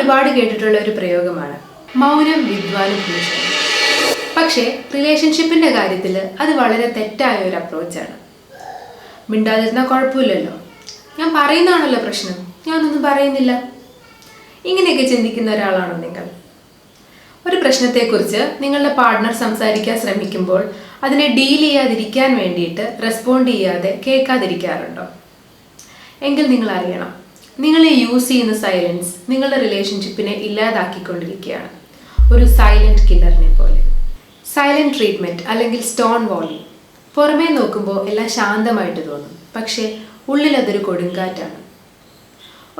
ഒരുപാട് കേട്ടിട്ടുള്ള ഒരു പ്രയോഗമാണ് മൗനം വിദ്വാനും ഭൂഷണം. പക്ഷേ റിലേഷൻഷിപ്പിന്റെ കാര്യത്തിൽ അത് വളരെ തെറ്റായ ഒരു അപ്രോച്ചാണ്. മിണ്ടാതിരുന്നാൽ കുഴപ്പമില്ലല്ലോ, ഞാൻ പറയുന്നതാണല്ലോ പ്രശ്നം, ഞാനൊന്നും പറയുന്നില്ല, ഇങ്ങനെയൊക്കെ ചിന്തിക്കുന്ന ഒരാളാണോ നിങ്ങൾ? ഒരു പ്രശ്നത്തെക്കുറിച്ച് നിങ്ങളുടെ പാർട്ട്ണർ സംസാരിക്കാൻ ശ്രമിക്കുമ്പോൾ അതിനെ ഡീൽ ചെയ്യാതിരിക്കാൻ വേണ്ടിയിട്ട് റെസ്പോണ്ട് ചെയ്യാതെ കേൾക്കാതിരിക്കാറുണ്ടോ? എങ്കിൽ നിങ്ങൾ അറിയണം, നിങ്ങളെ യൂസ് ചെയ്യുന്ന സൈലൻസ് നിങ്ങളുടെ റിലേഷൻഷിപ്പിനെ ഇല്ലാതാക്കിക്കൊണ്ടിരിക്കുകയാണ്, ഒരു സൈലന്റ് കില്ലറിനെ പോലെ. സൈലന്റ് ട്രീറ്റ്മെൻറ്റ് അല്ലെങ്കിൽ സ്റ്റോൺ വാളിംഗ്. പുറമേ നോക്കുമ്പോൾ എല്ലാം ശാന്തമായിട്ട് തോന്നും, പക്ഷേ ഉള്ളിൽ അതൊരു കൊടുങ്കാറ്റാണ്.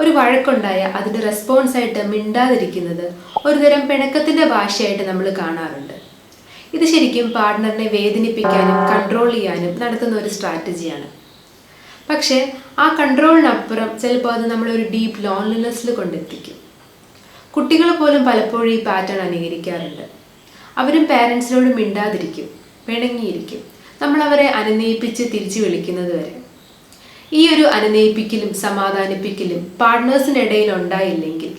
ഒരു വഴക്കുണ്ടായ അതിൻ്റെ റെസ്പോൺസായിട്ട് മിണ്ടാതിരിക്കുന്നത് ഒരുതരം പിണക്കത്തിൻ്റെ ഭാഷയായിട്ട് നമ്മൾ കാണാറുണ്ട്. ഇത് ശരിക്കും പാർട്ട്ണറിനെ വേദനിപ്പിക്കാനും കൺട്രോൾ ചെയ്യാനും നടത്തുന്ന ഒരു സ്ട്രാറ്റജിയാണ്. പക്ഷേ ആ കൺട്രോളിനപ്പുറം ചിലപ്പോൾ അത് നമ്മളൊരു ഡീപ്പ് ലോൺലിനെസ്സിൽ കൊണ്ടെത്തിക്കും. കുട്ടികൾ പോലും പലപ്പോഴും ഈ പാറ്റേൺ അനുകരിക്കാറുണ്ട്. അവരും പാരൻസിനോട് മിണ്ടാതിരിക്കും, പിണങ്ങിയിരിക്കും, നമ്മളവരെ അനുനയിപ്പിച്ച് തിരിച്ചു വിളിക്കുന്നത് വരെ. ഈ ഒരു അനുനയിപ്പിക്കലും സമാധാനിപ്പിക്കലും പാർട്ട്നേഴ്സിനിടയിൽ ഉണ്ടായില്ലെങ്കിൽ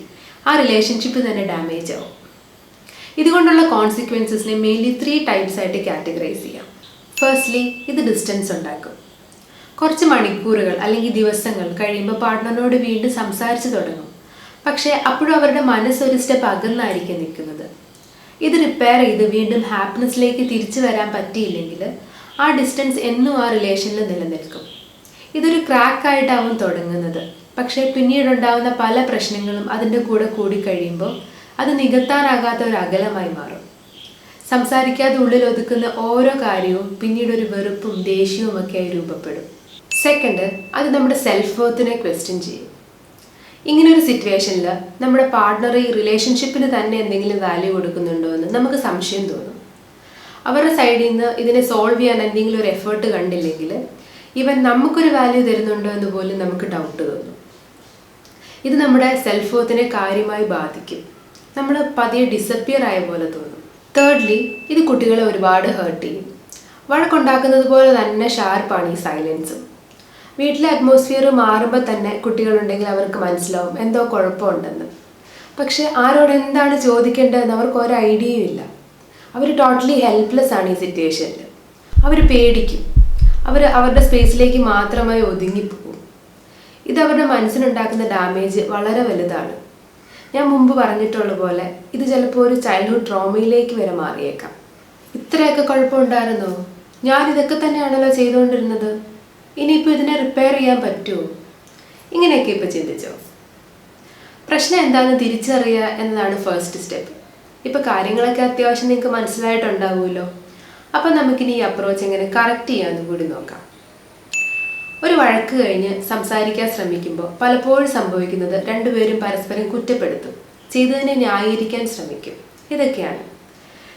ആ റിലേഷൻഷിപ്പ് തന്നെ ഡാമേജ് ആവും. ഇതുകൊണ്ടുള്ള കോൺസിക്വൻസസിനെ മെയിൻലി 3 ടൈപ്സ് ആയിട്ട് കാറ്റഗറൈസ് ചെയ്യാം. ഫസ്റ്റ്ലി, ഇത് ഡിസ്റ്റൻസ് ഉണ്ടാക്കും. കുറച്ച് മണിക്കൂറുകൾ അല്ലെങ്കിൽ ദിവസങ്ങൾ കഴിയുമ്പോൾ പാർട്ട്ണറിനോട് വീണ്ടും സംസാരിച്ച് തുടങ്ങും, പക്ഷേ അപ്പോഴും അവരുടെ മനസ്സൊരു സ്റ്റെപ്പ് അകന്നായിരിക്കും നിൽക്കുന്നത്. ഇത് റിപ്പയർ ചെയ്ത് വീണ്ടും ഹാപ്പിനെസ്സിലേക്ക് തിരിച്ചു വരാൻ പറ്റിയില്ലെങ്കിൽ ആ ഡിസ്റ്റൻസ് എന്നും ആ റിലേഷനിൽ നിലനിൽക്കും. ഇതൊരു ക്രാക്കായിട്ടാവും തുടങ്ങുന്നത്, പക്ഷേ പിന്നീടുണ്ടാവുന്ന പല പ്രശ്നങ്ങളും അതിൻ്റെ കൂടെ കൂടിക്കഴിയുമ്പോൾ അത് നികത്താനാകാത്ത ഒരു അകലമായി മാറും. സംസാരിക്കാതെ ഉള്ളിൽ ഒതുക്കുന്ന ഓരോ കാര്യവും പിന്നീട് ഒരു വെറുപ്പും ദേഷ്യവും ഒക്കെ ആയി രൂപപ്പെടും. സെക്കൻഡ്, അത് നമ്മുടെ സെൽഫ് വർത്തിനെ ക്വസ്റ്റ്യൻ ചെയ്യും. ഇങ്ങനൊരു സിറ്റുവേഷനിൽ നമ്മുടെ പാർട്ട്ണർ ഈ റിലേഷൻഷിപ്പിന് തന്നെ എന്തെങ്കിലും വാല്യൂ കൊടുക്കുന്നുണ്ടോ എന്ന് നമുക്ക് സംശയം തോന്നും. അവരുടെ സൈഡിൽ നിന്ന് ഇതിനെ സോൾവ് ചെയ്യാൻ എന്തെങ്കിലും ഒരു എഫേർട്ട് കണ്ടില്ലെങ്കിൽ ഈവൻ നമുക്കൊരു വാല്യൂ തരുന്നുണ്ടോ എന്ന് പോലും നമുക്ക് ഡൗട്ട് തോന്നും. ഇത് നമ്മുടെ സെൽഫ് വർത്തിനെ കാര്യമായി ബാധിക്കും. നമ്മൾ പതിയെ ഡിസപ്പിയർ ആയ പോലെ തോന്നും. തേർഡ്ലി, ഇത് കുട്ടികളെ ഒരുപാട് ഹേർട്ട് ചെയ്യും. വഴക്കുണ്ടാക്കുന്നത് പോലെ തന്നെ ഷാർപ്പാണ് ഈ സൈലൻസും. വീട്ടിലെ അറ്റ്മോസ്ഫിയർ മാറുമ്പോൾ തന്നെ കുട്ടികളുണ്ടെങ്കിൽ അവർക്ക് മനസ്സിലാവും എന്തോ കുഴപ്പമുണ്ടെന്ന്. പക്ഷെ ആരോട് എന്താണ് ചോദിക്കേണ്ടതെന്ന് അവർക്ക് ഒരു ഐഡിയയും ഇല്ല. അവർ ടോട്ടലി ഹെൽപ്ലെസ് ആണ് ഈ സിറ്റുവേഷനിൽ. അവർ പേടിക്കും, അവരുടെ സ്പേസിലേക്ക് മാത്രമായി ഒതുങ്ങിപ്പോകും. ഇത് അവരുടെ മനസ്സിനുണ്ടാക്കുന്ന ഡാമേജ് വളരെ വലുതാണ്. ഞാൻ മുമ്പ് പറഞ്ഞിട്ടുള്ള പോലെ ഇത് ചിലപ്പോൾ ഒരു ചൈൽഡ്ഹുഡ് ട്രോമയിലേക്ക് വരെ മാറിയേക്കാം. ഇത്രയൊക്കെ കുഴപ്പമുണ്ടായിരുന്നോ, ഞാനിതൊക്കെ തന്നെയാണല്ലോ ചെയ്തുകൊണ്ടിരുന്നത്, ഇനിയിപ്പോൾ ഇതിനെ റിപ്പയർ ചെയ്യാൻ പറ്റുമോ, ഇങ്ങനെയൊക്കെ ഇപ്പോൾ ചിന്തിച്ചോ? പ്രശ്നം എന്താണെന്ന് തിരിച്ചറിയുക എന്നതാണ് ഫസ്റ്റ് സ്റ്റെപ്പ്. ഇപ്പോൾ കാര്യങ്ങളൊക്കെ അത്യാവശ്യം നിങ്ങൾക്ക് മനസ്സിലായിട്ടുണ്ടാവുമല്ലോ. അപ്പം നമുക്കിനി ഈ അപ്രോച്ച് എങ്ങനെ കറക്റ്റ് ചെയ്യാമെന്ന് കൂടി നോക്കാം. ഒരു വഴക്ക് കഴിഞ്ഞ് സംസാരിക്കാൻ ശ്രമിക്കുമ്പോൾ പലപ്പോഴും സംഭവിക്കുന്നത് രണ്ടുപേരും പരസ്പരം കുറ്റപ്പെടുത്തും, ചെയ്തതിനെ ന്യായീകരിക്കാൻ ശ്രമിക്കും. ഇതൊക്കെയാണ്.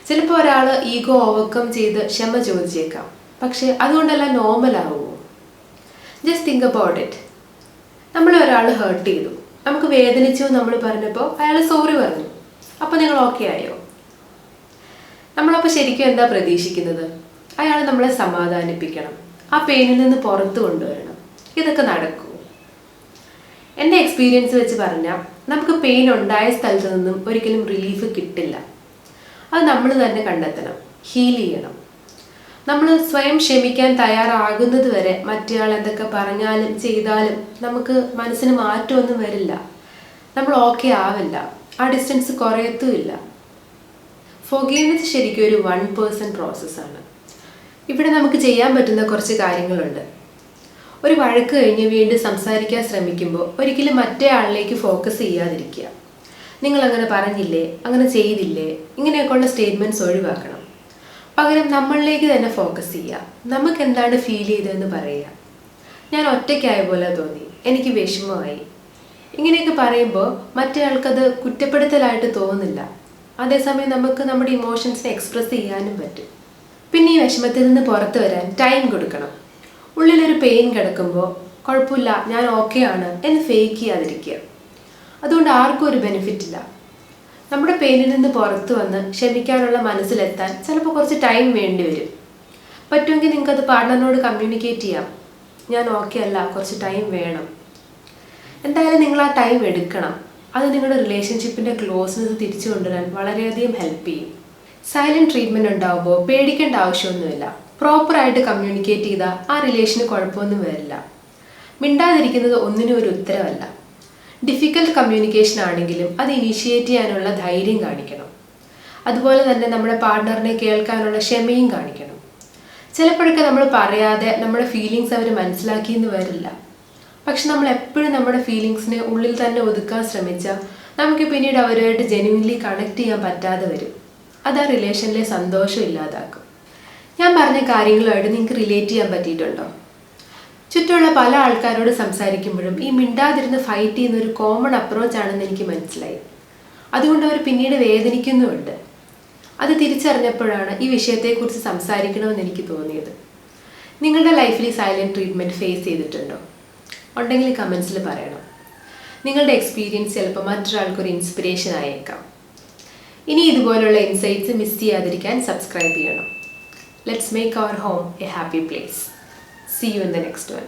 ചിലപ്പോൾ ഒരാൾ ഈഗോ ഓവർകം ചെയ്ത് ക്ഷമ ചോദിച്ചേക്കാം, പക്ഷേ അതുകൊണ്ടെല്ലാം നോർമൽ ആവുമോ? Just think about it. നമ്മളെ ഒരാൾ ഹേർട്ട് ചെയ്തു, നമുക്ക് വേദനിച്ചു നമ്മൾ പറഞ്ഞപ്പോൾ അയാൾ സോറി പറഞ്ഞു, അപ്പോൾ നിങ്ങൾ ഓക്കെ ആയോ? നമ്മളപ്പോൾ ശരിക്കും എന്താ പ്രതീക്ഷിക്കുന്നത്? അയാൾ നമ്മളെ സമാധാനിപ്പിക്കണം, ആ പെയിനിൽ നിന്ന് പുറത്തു കൊണ്ടുവരണം. ഇതൊക്കെ നടക്കുമോ? എൻ്റെ എക്സ്പീരിയൻസ് വെച്ച് പറഞ്ഞാൽ നമുക്ക് പെയിൻ ഉണ്ടായ സ്ഥലത്ത് നിന്നും ഒരിക്കലും റിലീഫ് കിട്ടില്ല. അത് നമ്മൾ തന്നെ കണ്ടെത്തണം, ഹീൽ ചെയ്യണം. നമ്മൾ സ്വയം ക്ഷമിക്കാൻ തയ്യാറാകുന്നത് വരെ മറ്റേയാൾ എന്തൊക്കെ പറഞ്ഞാലും ചെയ്താലും നമുക്ക് മനസ്സിന് മാറ്റമൊന്നും വരില്ല. നമ്മൾ ഓക്കെ ആവില്ല, ആ ഡിസ്റ്റൻസ് കുറയത്തുമില്ല. ഫോർഗീവ്നെസ് ശരിക്കും ഒരു 1% പ്രോസസ്സാണ്. ഇവിടെ നമുക്ക് ചെയ്യാൻ പറ്റുന്ന കുറച്ച് കാര്യങ്ങളുണ്ട്. ഒരു വഴക്ക് കഴിഞ്ഞ് വീണ്ടും സംസാരിക്കാൻ ശ്രമിക്കുമ്പോൾ ഒരിക്കലും മറ്റേ ആളിലേക്ക് ഫോക്കസ് ചെയ്യാതിരിക്കുക. നിങ്ങളങ്ങനെ പറഞ്ഞില്ലേ, അങ്ങനെ ചെയ്തില്ലേ, ഇങ്ങനെയൊക്കെയുള്ള സ്റ്റേറ്റ്മെൻറ്റ്സ് ഒഴിവാക്കണം. പകരം നമ്മളിലേക്ക് തന്നെ ഫോക്കസ് ചെയ്യുക. നമുക്ക് എന്താണ് ഫീൽ ചെയ്തതെന്ന് പറയുക. ഞാൻ ഒറ്റയ്ക്കായ പോലെ തോന്നി, എനിക്ക് വിഷമമായി, ഇങ്ങനെയൊക്കെ പറയുമ്പോൾ മറ്റേ ആൾക്കത് കുറ്റപ്പെടുത്തലായിട്ട് തോന്നുന്നില്ല. അതേസമയം നമുക്ക് നമ്മുടെ ഇമോഷൻസിനെ എക്സ്പ്രസ് ചെയ്യാനും പറ്റും. പിന്നെ ഈ വിഷമത്തിൽ നിന്ന് പുറത്തു വരാൻ ടൈം കൊടുക്കണം. ഉള്ളിലൊരു പെയിൻ കിടക്കുമ്പോൾ കുഴപ്പമില്ല, ഞാൻ ഓക്കെ ആണ് എന്ന് ഫേക്ക് ചെയ്യാതിരിക്കുക. അതുകൊണ്ട് ആർക്കും ഒരു ബെനിഫിറ്റ് ഇല്ല. നമ്മുടെ പെയിനിൽ നിന്ന് പുറത്തു വന്ന് ക്ഷമിക്കാനുള്ള മനസ്സിലെത്താൻ ചിലപ്പോൾ കുറച്ച് ടൈം വേണ്ടി വരും. പറ്റുമെങ്കിൽ നിങ്ങൾക്കത് പാർട്ട്ണറിനോട് കമ്മ്യൂണിക്കേറ്റ് ചെയ്യാം, ഞാൻ ഓക്കെ അല്ല, കുറച്ച് ടൈം വേണം. എന്തായാലും നിങ്ങൾ ആ ടൈം എടുക്കണം. അത് നിങ്ങളുടെ റിലേഷൻഷിപ്പിൻ്റെ ക്ലോസ്നെസ് തിരിച്ചു കൊണ്ടുവരാൻ വളരെയധികം ഹെൽപ്പ് ചെയ്യും. സൈലൻറ്റ് ട്രീറ്റ്മെൻറ്റ് ഉണ്ടാകുമ്പോൾ പേടിക്കേണ്ട ആവശ്യമൊന്നുമില്ല. പ്രോപ്പറായിട്ട് കമ്മ്യൂണിക്കേറ്റ് ചെയ്താൽ ആ റിലേഷന് കുഴപ്പമൊന്നും വരില്ല. മിണ്ടാതിരിക്കുന്നത് ഒന്നിനും ഒരു ഉത്തരവല്ല. ഡിഫിക്കൽട്ട് കമ്മ്യൂണിക്കേഷൻ ആണെങ്കിലും അത് ഇനീഷ്യേറ്റ് ചെയ്യാനുള്ള ധൈര്യം കാണിക്കണം. അതുപോലെ തന്നെ നമ്മുടെ പാർട്ട്ണറിനെ കേൾക്കാനുള്ള ക്ഷമയും കാണിക്കണം. ചിലപ്പോഴൊക്കെ നമ്മൾ പറയാതെ നമ്മുടെ ഫീലിങ്സ് അവർ മനസ്സിലാക്കിയെന്ന് വരില്ല. പക്ഷെ നമ്മൾ എപ്പോഴും നമ്മുടെ ഫീലിങ്സിനെ ഉള്ളിൽ തന്നെ ഒതുക്കാൻ ശ്രമിച്ചാൽ നമുക്ക് പിന്നീട് അവരുമായിട്ട് ജെന്യുവൻലി കണക്ട് ചെയ്യാൻ പറ്റാതെ വരും. അത് ആ റിലേഷനിലെ സന്തോഷം ഇല്ലാതാക്കും. ഞാൻ പറഞ്ഞ കാര്യങ്ങളുമായിട്ട് നിങ്ങൾക്ക് റിലേറ്റ് ചെയ്യാൻ പറ്റിയിട്ടുണ്ടോ? ചുറ്റുമുള്ള പല ആൾക്കാരോട് സംസാരിക്കുമ്പോഴും ഈ മിണ്ടാതിരുന്ന് ഫൈറ്റ് ചെയ്യുന്ന ഒരു കോമൺ അപ്രോച്ചാണെന്ന് എനിക്ക് മനസ്സിലായി. അതുകൊണ്ട് അവർ പിന്നീട് വേദനിക്കുന്നുമുണ്ട്. അത് തിരിച്ചറിഞ്ഞപ്പോഴാണ് ഈ വിഷയത്തെക്കുറിച്ച് സംസാരിക്കണമെന്ന് എനിക്ക് തോന്നിയത്. നിങ്ങളുടെ ലൈഫിൽ ഈ സൈലൻറ്റ് ട്രീറ്റ്മെൻറ്റ് ഫേസ് ചെയ്തിട്ടുണ്ടോ? ഉണ്ടെങ്കിൽ കമൻസിൽ പറയണം. നിങ്ങളുടെ എക്സ്പീരിയൻസ് ചിലപ്പോൾ മറ്റൊരാൾക്കൊരു ഇൻസ്പിറേഷൻ ആയേക്കാം. ഇനി ഇതുപോലുള്ള ഇൻസൈറ്റ്സ് മിസ് ചെയ്യാതിരിക്കാൻ സബ്സ്ക്രൈബ് ചെയ്യണം. Let's make our home a happy place. See you in the next one.